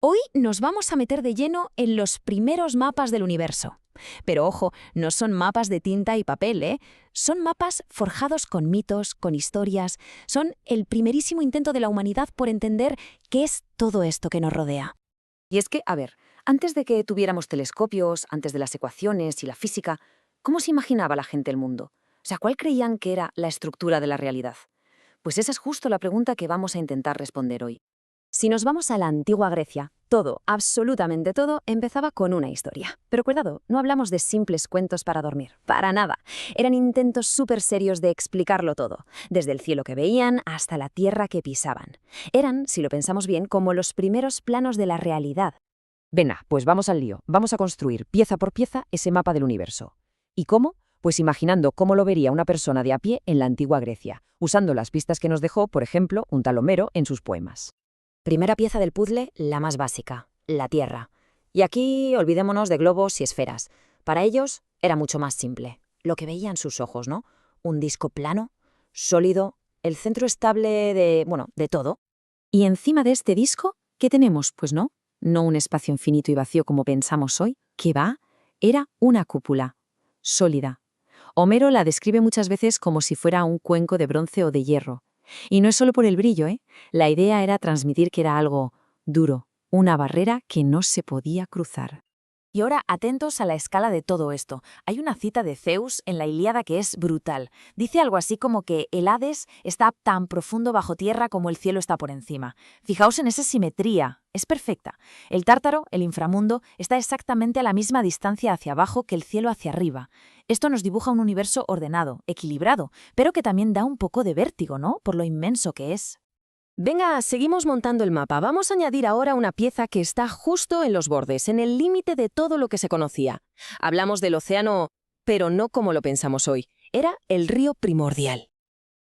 Hoy nos vamos a meter de lleno en los primeros mapas del universo. Pero ojo, no son mapas de tinta y papel, ¿eh? Son mapas forjados con mitos, con historias. Son el primerísimo intento de la humanidad por entender qué es todo esto que nos rodea. Y es que, a ver, antes de que tuviéramos telescopios, antes de las ecuaciones y la física, ¿cómo se imaginaba la gente el mundo? O sea, ¿cuál creían que era la estructura de la realidad? Pues esa es justo la pregunta que vamos a intentar responder hoy. Si nos vamos a la antigua Grecia, todo, absolutamente todo, empezaba con una historia. Pero cuidado, no hablamos de simples cuentos para dormir, para nada. Eran intentos súper serios de explicarlo todo, desde el cielo que veían hasta la tierra que pisaban. Eran, si lo pensamos bien, como los primeros planos de la realidad. Venga, pues vamos al lío. Vamos a construir pieza por pieza ese mapa del universo. ¿Y cómo? Pues imaginando cómo lo vería una persona de a pie en la antigua Grecia, usando las pistas que nos dejó, por ejemplo, un tal Homero en sus poemas. Primera pieza del puzzle, la más básica, la Tierra. Y aquí olvidémonos de globos y esferas. Para ellos era mucho más simple. Lo que veían sus ojos, ¿no? Un disco plano, sólido, el centro estable de todo. Y encima de este disco, ¿qué tenemos? Pues no un espacio infinito y vacío como pensamos hoy. ¿Qué va? Era una cúpula, sólida. Homero la describe muchas veces como si fuera un cuenco de bronce o de hierro. Y no es solo por el brillo, ¿eh? La idea era transmitir que era algo duro, una barrera que no se podía cruzar. Y ahora, atentos a la escala de todo esto. Hay una cita de Zeus en la Ilíada que es brutal. Dice algo así como que el Hades está tan profundo bajo tierra como el cielo está por encima. Fijaos en esa simetría. Es perfecta. El Tártaro, el inframundo, está exactamente a la misma distancia hacia abajo que el cielo hacia arriba. Esto nos dibuja un universo ordenado, equilibrado, pero que también da un poco de vértigo, ¿no? Por lo inmenso que es. Venga, seguimos montando el mapa. Vamos a añadir ahora una pieza que está justo en los bordes, en el límite de todo lo que se conocía. Hablamos del océano, pero no como lo pensamos hoy. Era el río primordial.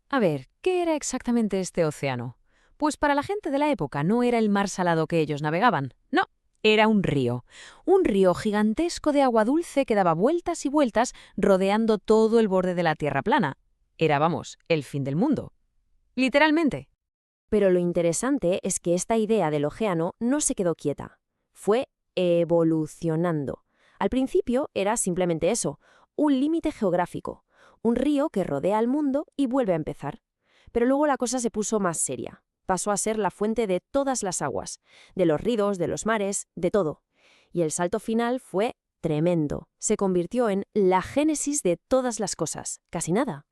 A ver, ¿qué era exactamente este océano? Pues para la gente de la época no era el mar salado que ellos navegaban. No, era un río. Un río gigantesco de agua dulce que daba vueltas y vueltas rodeando todo el borde de la tierra plana. Era, vamos, el fin del mundo. Literalmente. Pero lo interesante es que esta idea del océano no se quedó quieta. Fue evolucionando. Al principio era simplemente eso, un límite geográfico, un río que rodea al mundo y vuelve a empezar. Pero luego la cosa se puso más seria. Pasó a ser la fuente de todas las aguas, de los ríos, de los mares, de todo. Y el salto final fue tremendo. Se convirtió en la génesis de todas las cosas. Casi nada.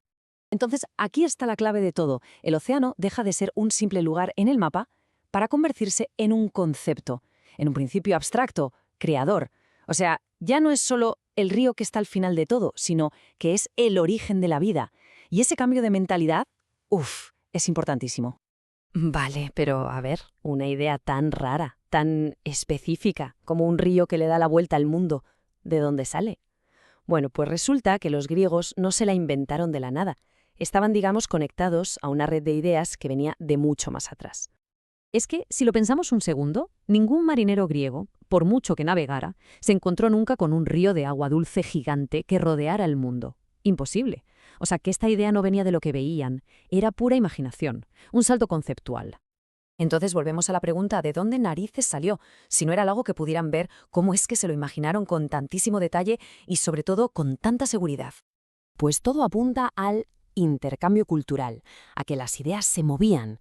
Entonces, aquí está la clave de todo. El océano deja de ser un simple lugar en el mapa para convertirse en un concepto, en un principio abstracto, creador. O sea, ya no es solo el río que está al final de todo, sino que es el origen de la vida. Y ese cambio de mentalidad, es importantísimo. Vale, pero a ver, una idea tan rara, tan específica, como un río que le da la vuelta al mundo, ¿de dónde sale? Bueno, pues resulta que los griegos no se la inventaron de la nada. Estaban, digamos, conectados a una red de ideas que venía de mucho más atrás. Es que, si lo pensamos un segundo, ningún marinero griego, por mucho que navegara, se encontró nunca con un río de agua dulce gigante que rodeara el mundo. Imposible. O sea, que esta idea no venía de lo que veían, era pura imaginación, un salto conceptual. Entonces volvemos a la pregunta de dónde narices salió, si no era algo que pudieran ver cómo es que se lo imaginaron con tantísimo detalle y sobre todo con tanta seguridad. Pues todo apunta al intercambio cultural, a que las ideas se movían.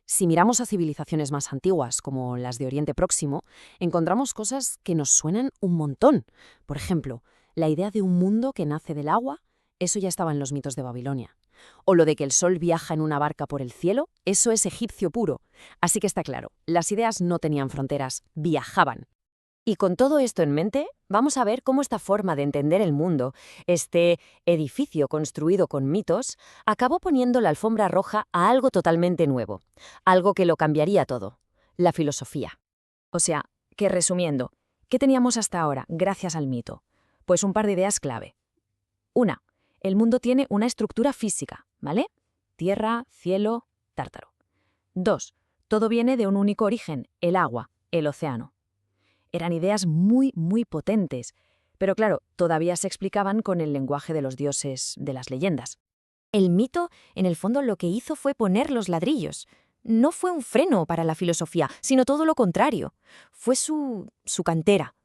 Si miramos a civilizaciones más antiguas, como las de Oriente Próximo, encontramos cosas que nos suenan un montón. Por ejemplo, la idea de un mundo que nace del agua, eso ya estaba en los mitos de Babilonia. O lo de que el sol viaja en una barca por el cielo, eso es egipcio puro. Así que está claro, las ideas no tenían fronteras, viajaban. Y con todo esto en mente, vamos a ver cómo esta forma de entender el mundo, este edificio construido con mitos, acabó poniendo la alfombra roja a algo totalmente nuevo, algo que lo cambiaría todo, la filosofía. O sea, que resumiendo, ¿qué teníamos hasta ahora gracias al mito? Pues un par de ideas clave. Una, el mundo tiene una estructura física, ¿vale? Tierra, cielo, Tártaro. 2, todo viene de un único origen, el agua, el océano. Eran ideas muy, muy potentes, pero claro, todavía se explicaban con el lenguaje de los dioses, de las leyendas. El mito, en el fondo, lo que hizo fue poner los ladrillos. no fue un freno para la filosofía, sino todo lo contrario. Fue su cantera.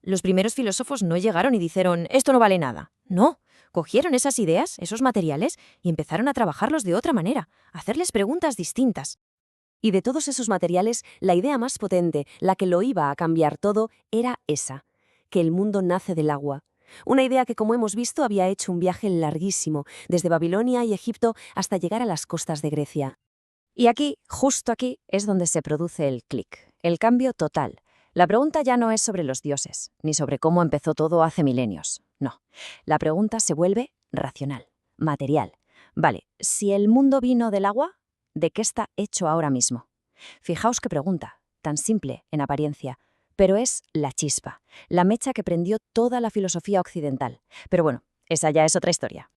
Los primeros filósofos no llegaron y dijeron, esto no vale nada. No, cogieron esas ideas, esos materiales, y empezaron a trabajarlos de otra manera, a hacerles preguntas distintas. Y de todos esos materiales, la idea más potente, la que lo iba a cambiar todo, era esa, que el mundo nace del agua. Una idea que, como hemos visto, había hecho un viaje larguísimo, desde Babilonia y Egipto hasta llegar a las costas de Grecia. Y aquí, justo aquí, es donde se produce el clic, el cambio total. La pregunta ya no es sobre los dioses, ni sobre cómo empezó todo hace milenios. No, la pregunta se vuelve racional, material. Vale, si el mundo vino del agua, ¿de qué está hecho ahora mismo? Fijaos qué pregunta, tan simple en apariencia, pero es la chispa, la mecha que prendió toda la filosofía occidental. Pero bueno, esa ya es otra historia.